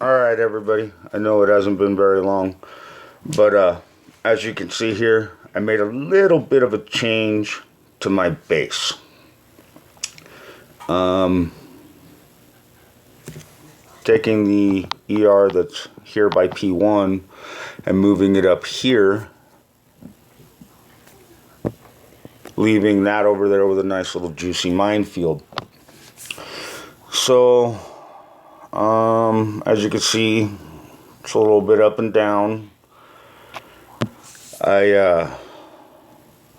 Alright, everybody. I know it hasn't been very long, but as you can see here, I made a little bit of a change to my base. Taking the ER that's here by P1 and moving it up here, leaving that over there with a nice little juicy minefield. So, as you can see, it's a little bit up and down.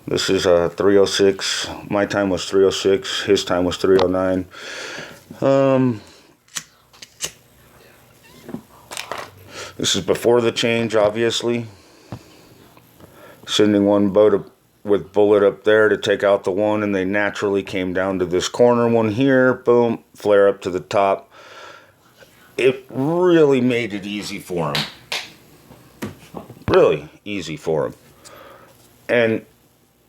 This is a 306. My time was 306. His time was 309. This is before the change, obviously. Sending one boat with bullet up there to take out the one, and they naturally came down to this corner one here. Boom, flare up to the top. It really made it easy for him. Really easy for him. And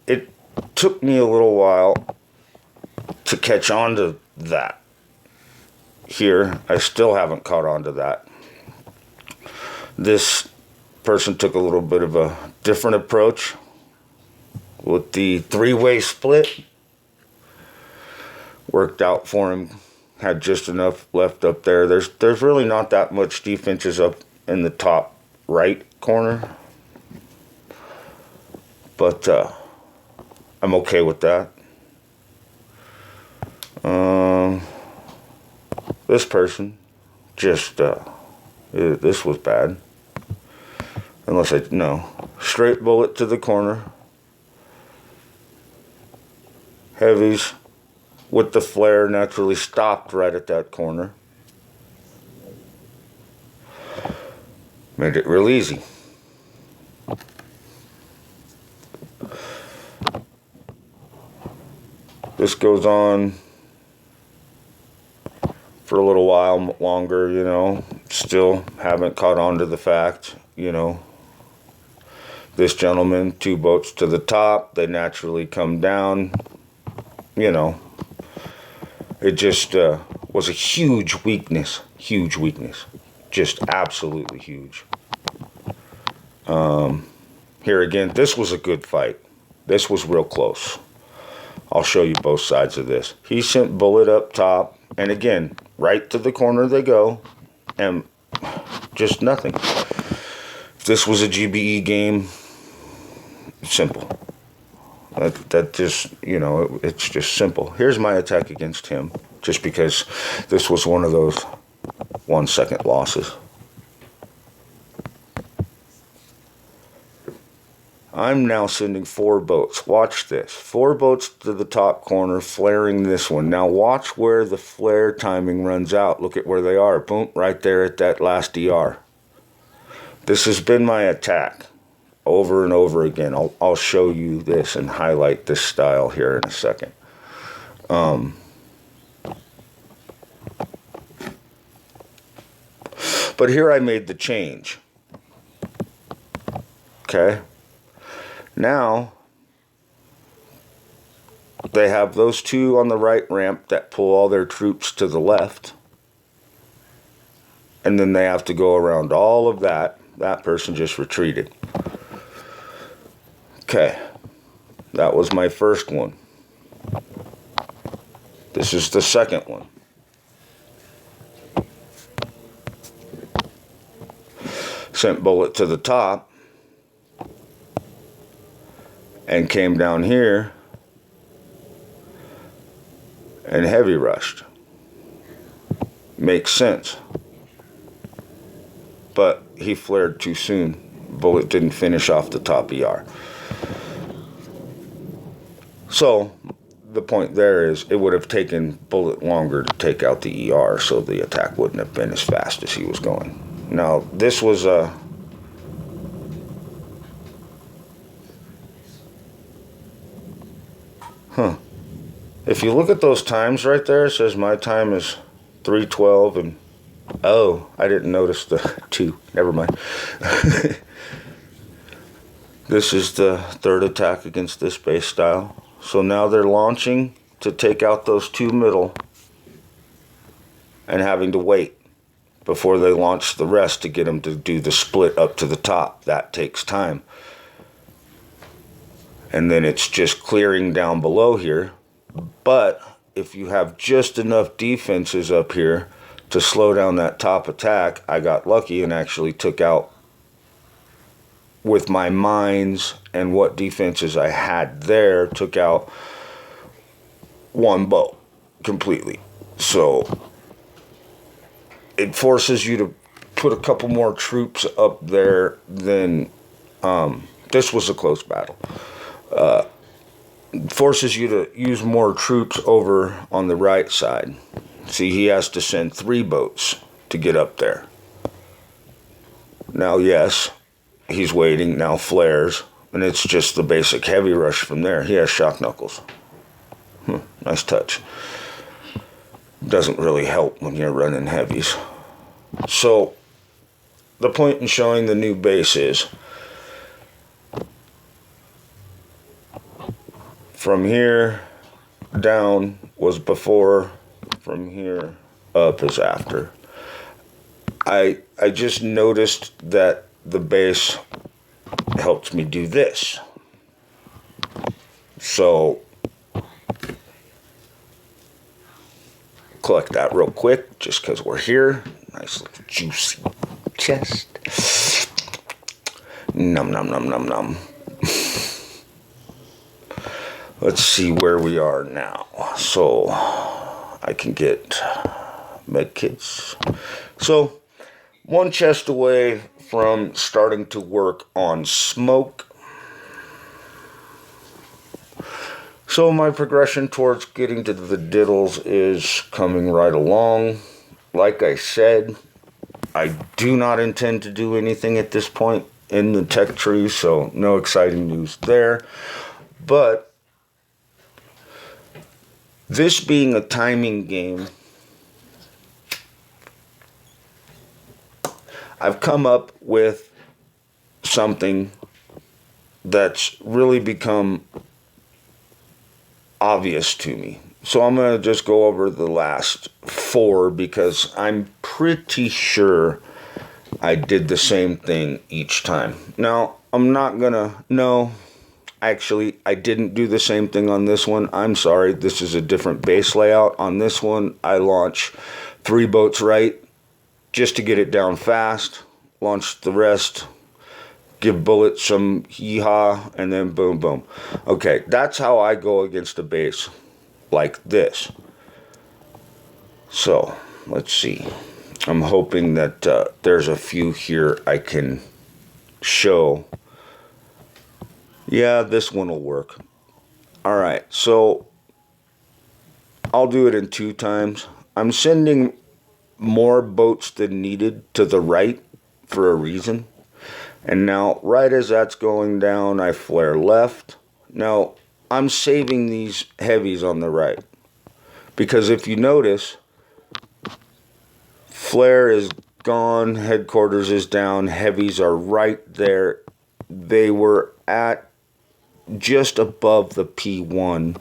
it took me a little while to catch on to that. Here, I still haven't caught on to that. This person took a little bit of a different approach with the three-way split. Worked out for him. Had just enough left up there. There's really not that much defenses up in the top right corner. But I'm okay with that. This person just this was bad. Unless no. Straight bullet to the corner. Heavies with the flare naturally stopped right at that corner. Made it real easy. This goes on for a little while longer, you know. Still haven't caught on to the fact, you know. This gentleman, two boats to the top, they naturally come down, you know. It just was a huge weakness. Huge weakness. Just absolutely huge. Here again, this was a good fight. This was real close. I'll show you both sides of this. He sent bullet up top, and again, right to the corner they go, and just nothing. If this was a GBE game, simple. That just, you know, it's just simple. Here's my attack against him, just because this was one of those 1 second losses. I'm now sending 4 boats. Watch this. 4 boats to the top corner, flaring this one. Now watch where the flare timing runs out. Look at where they are. Boom, right there at that last DR. This has been my attack over and over again. I'll show you this and highlight this style here in a second. But here I made the change. Okay. Now, they have those two on the right ramp that pull all their troops to the left. And then they have to go around all of that. That person just retreated. Okay. That was my first one. This is the second one. Sent bullet to the top. And came down here and heavy rushed. Makes sense. But he flared too soon. Bullet didn't finish off the top ER. So the point there is it would have taken Bullet longer to take out the ER, so the attack wouldn't have been as fast as he was going. Now this was a If you look at those times right there, it says my time is 3:12 and oh, I didn't notice the 2. Never mind. This is the third attack against this base style. So now they're launching to take out those 2 middle and having to wait before they launch the rest to get them to do the split up to the top. That takes time. And then it's just clearing down below here. But if you have just enough defenses up here to slow down that top attack, I got lucky and actually took out, with my mines and what defenses I had there, took out one boat completely. So it forces you to put a couple more troops up there than this was a close battle. Forces you to use more troops over on the right side. See, he has to send 3 boats to get up there. Now, yes, he's waiting. Now flares, and it's just the basic heavy rush from there. He has shock knuckles. Nice touch. Doesn't really help when you're running heavies. So, the point in showing the new base is, from here down was before, from here up is after. I just noticed that the base helped me do this. So, collect that real quick just because we're here. Nice little juicy chest. Num num num num num. Let's see where we are now. So I can get med kits. So 1 chest away from starting to work on smoke. So my progression towards getting to the diddles is coming right along. Like I said, I do not intend to do anything at this point in the tech tree, so no exciting news there. But this being a timing game, I've come up with something that's really become obvious to me. So I'm going to just go over the last 4 because I'm pretty sure I did the same thing each time. Now, I'm not going to... No, actually, I didn't do the same thing on this one. I'm sorry. This is a different base layout. On this one, I launch 3 boats right just to get it down fast. Launch the rest. Give bullets some hee-haw, and then boom, boom. Okay, that's how I go against a base like this. So, let's see. I'm hoping that there's a few here I can show. Yeah, this one will work. Alright, so I'll do it in 2 times. I'm sending more boats than needed to the right for a reason. And now, right as that's going down, I flare left. Now, I'm saving these heavies on the right. Because if you notice, flare is gone, headquarters is down, heavies are right there. They were at just above the P1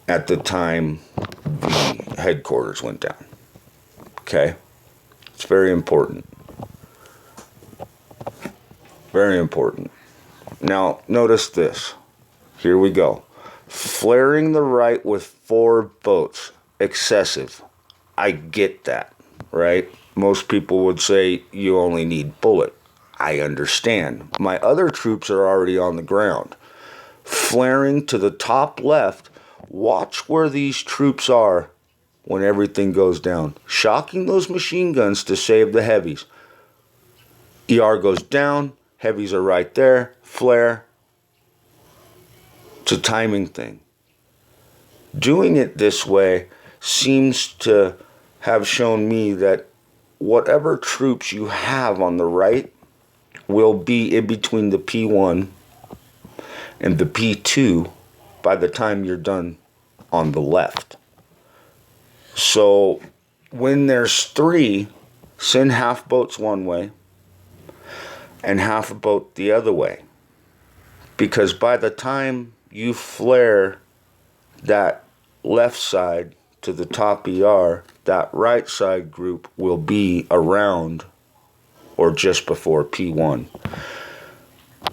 at the time the headquarters went down. Okay? It's very important. Very important. Now, notice this. Here we go. Flaring the right with 4 boats. Excessive. I get that, right? Most people would say you only need bullet. I understand. My other troops are already on the ground. Flaring to the top left. Watch where these troops are when everything goes down. Shocking those machine guns to save the heavies. ER goes down. Heavies are right there. Flare. It's a timing thing. Doing it this way seems to have shown me that whatever troops you have on the right will be in between the P1 and the P2 by the time you're done on the left. So when there's 3, send half boats one way and half a boat the other way. Because by the time you flare that left side to the top ER, that right side group will be around or just before P1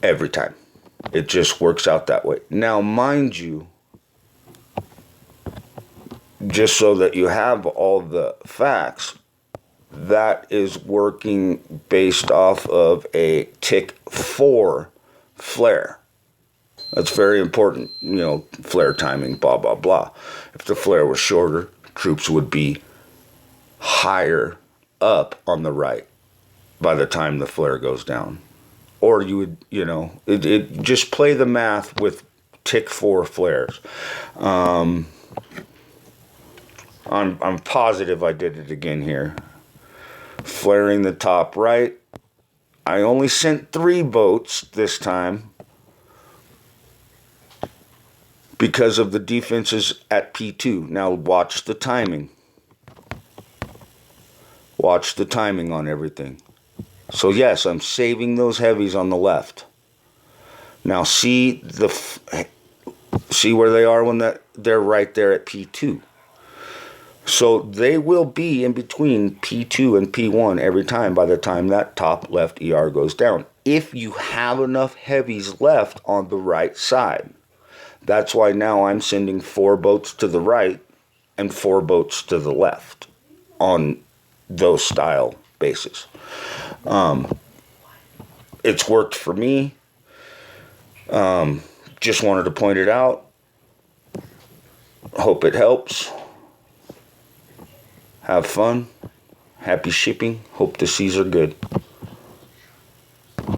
every time. It just works out that way. Now, mind you, just so that you have all the facts, that is working based off of a tick 4 flare. That's very important, flare timing, blah, blah, blah. If the flare was shorter, troops would be higher up on the right by the time the flare goes down. Or you would, it just play the math with tick 4 flares. I'm positive I did it again here. Flaring the top right. I only sent 3 boats this time because of the defenses at P2. Now watch the timing. Watch the timing on everything. So yes, I'm saving those heavies on the left. Now see where they are when they're right there at P2. So they will be in between P2 and P1 every time by the time that top left ER goes down. If you have enough heavies left on the right side. That's why now I'm sending 4 boats to the right and 4 boats to the left on those style bases. It's worked for me. Just wanted to point it out. Hope it helps. Have fun. Happy shipping. Hope the seas are good.